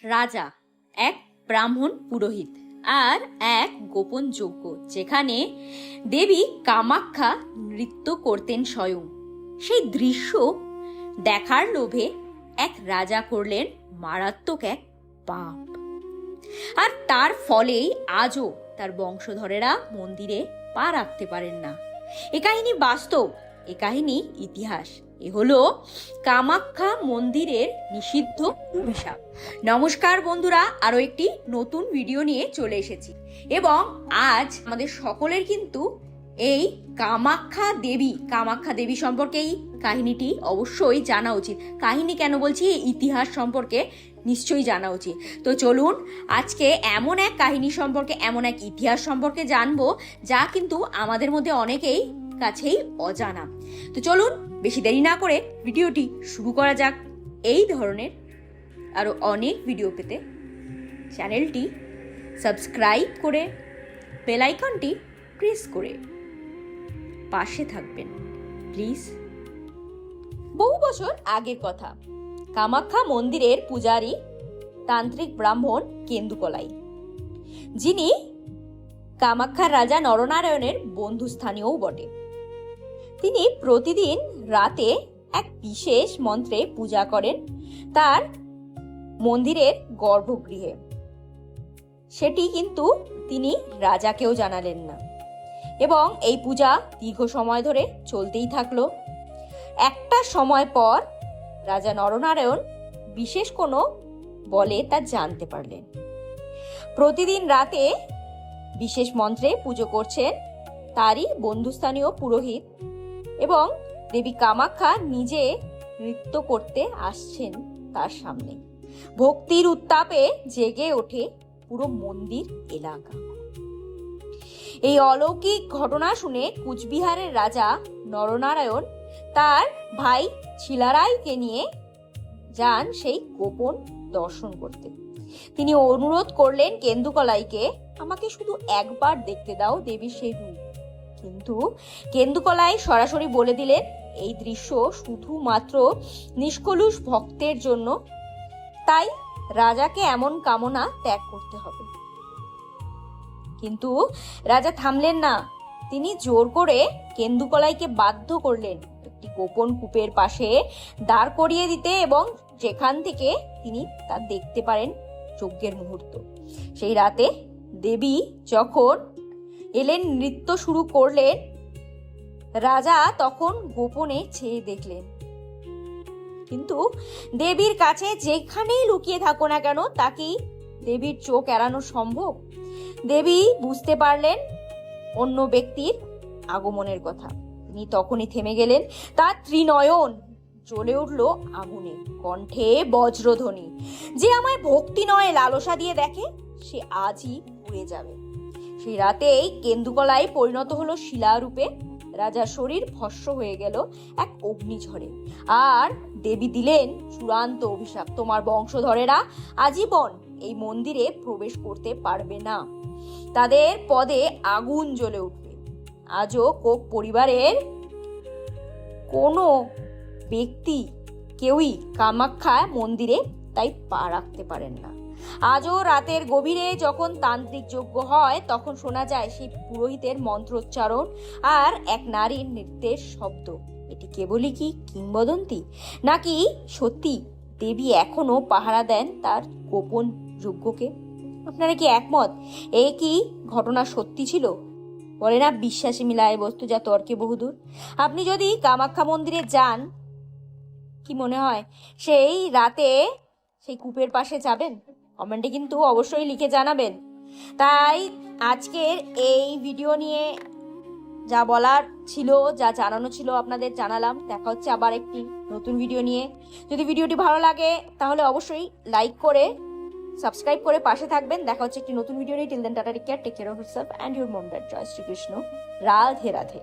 রাজা, এক ব্রাহ্মণ পুরোহিত আর এক গোপন যজ্ঞ, যেখানে দেবী কামাখ্যা নৃত্য করতেন স্বয়ং। সেই দৃশ্য দেখার লোভে এক রাজা করলেন মারাত্মক এক পাপ, আর তার ফলেই আজও তার বংশধরেরা মন্দিরে পা রাখতে পারেন না। এ কাহিনী বাস্তব, এ কাহিনী ইতিহাস। এ হলো কামাখ্যা মন্দিরের নিষিদ্ধ অভিশাপ। নমস্কার বন্ধুরা, আরো একটি নতুন ভিডিও নিয়ে চলে এসেছি এবং আজ আমাদের সকলের কিন্তু এই কামাখ্যা দেবী সম্পর্কে এই কাহিনীটি অবশ্যই জানা উচিত। কাহিনী কেন বলছি, ইতিহাস সম্পর্কে নিশ্চয়ই জানা উচিত। তো চলুন আজকে এমন এক কাহিনী সম্পর্কে, এমন এক ইতিহাস সম্পর্কে জানবো যা কিন্তু আমাদের মধ্যে অনেকেই কাছেই অজানা। তো চলুন বেশি দেরি না করে ভিডিওটি শুরু করা যাক। এই ধরনের আরো অনেক ভিডিও পেতে চ্যানেলটি সাবস্ক্রাইব করে বেল আইকনটি প্রেস করে পাশে থাকবেন প্লিজ। বহু বছর আগের কথা, কামাখ্যা মন্দিরের পূজারী তান্ত্রিক ব্রাহ্মণ কেন্দুকলাই, যিনি কামাখ্যার রাজা নরনারায়ণের বন্ধুস্থানীয়ও বটে। তিনি প্রতিদিন রাতে এক বিশেষ মন্ত্রে পূজা করেন তার মন্দিরের গর্ভগৃহে। সেটি কিন্তু তিনি রাজাকেও জানালেন না এবং এই পূজা দীর্ঘ সময় ধরে চলতেই থাকলো। একটা সময় পর রাজা নরনারায়ণ বিশেষ কোনো বলে তা জানতে পারলেন। প্রতিদিন রাতে বিশেষ মন্ত্রে পুজো করছেন তারই বন্ধুস্থানীয় পুরোহিত এবং দেবী কামাখ্যা নিজে নৃত্য করতে আসছেন তার সামনে। ভক্তির উত্তাপে জেগে ওঠে পুরো মন্দির এলাকা। এই অলৌকিক ঘটনা শুনে কুচবিহারের রাজা নরনারায়ণ তার ভাই ছিলারাইকে নিয়ে যান সেই গোপন দর্শন করতে। তিনি অনুরোধ করলেন কেন্দুকলাইকে, আমাকে শুধু একবার দেখতে দাও দেবীর সেই রূপ। কিন্তু কেন্দুকলাই সরাসরি বলে দিলেন, এই দৃশ্য শুধুমাত্র নিষ্কলুষ ভক্তের জন্য, তাই রাজাকে এমন কামনা ত্যাগ করতে হবে। কিন্তু রাজা থামলেন না। তিনি জোর করে কেন্দুকলাইকে বাধ্য করলেন একটি গোপন কূপের পাশে দাঁড় করিয়ে দিতে এবং যেখান থেকে তিনি তা দেখতে পারেন যজ্ঞের মুহূর্ত। সেই রাতে দেবী যখন এলেন, নৃত্য শুরু করলেন, রাজা তখন গোপনে চেয়ে দেখলেন। কিন্তু দেবীর কাছে যেখানেই লুকিয়ে থাকো না কেন, তাকেই দেবীর চোখ এড়ানো সম্ভব? দেবী বুঝতে পারলেন অন্য ব্যক্তির আগমনের কথা। তিনি তখনই থেমে গেলেন। তার ত্রিনয়ন জ্বলে উঠল আগুনে, কণ্ঠে বজ্রধ্বনি, যে আমায় ভক্তি নয় লালসা দিয়ে দেখে সে আজই পুড়ে যাবে। সেই রাতেই কেন্দুকলাই পরিণত হলো শিলারূপে। রাজার শরীর ভস্ম হয়ে গেল এক অগ্নিঝড়ে। আর দেবী দিলেন চূড়ান্ত অভিশাপ, তোমার বংশধরেরা আজীবন এই মন্দিরে প্রবেশ করতে পারবে না। তাদের পদে আগুন জ্বলে উঠবে। আজও কোক পরিবারের কোনো ব্যক্তি কেউই কামাখ্যা মন্দিরে তাই পা রাখতে পারেন না। আজও রাতের গভীরে যখন তান্ত্রিক যজ্ঞ হয়, তখন শোনা যায় সেই পুরোহিতের মন্ত্রোচ্চারণ আর এক নারীর নৃত্যের শব্দ। এটি কেবলই কি কিংবদন্তি, নাকি সত্যি দেবী এখনো পাহারা দেন তার গোপন যজ্ঞকে? আপনারা কি একমত? এই কি ঘটনা সত্যি ছিল? বলে না, বিশ্বাসে মিলায় বস্তু যা তর্কে বহুদূর। আপনি যদি কামাখ্যা মন্দিরে যান, কি মনে হয় সেই রাতে সেই কূপের পাশে যাবেন? কমেন্টে কিন্তু অবশ্যই লিখে জানাবেন। তাই আজকের এই ভিডিও নিয়ে যা বলার ছিল, যা জানানো ছিল আপনাদের জানালাম। দেখা হচ্ছে আবার একটি নতুন ভিডিও নিয়ে। যদি ভিডিওটি ভালো লাগে তাহলে অবশ্যই লাইক করে সাবস্ক্রাইব করে পাশে থাকবেন। দেখা হচ্ছে একটি নতুন ভিডিও নিয়ে। Till then tata, take care of yourself and your mom dad. জয় শ্রীকৃষ্ণ, রাধে রাধে।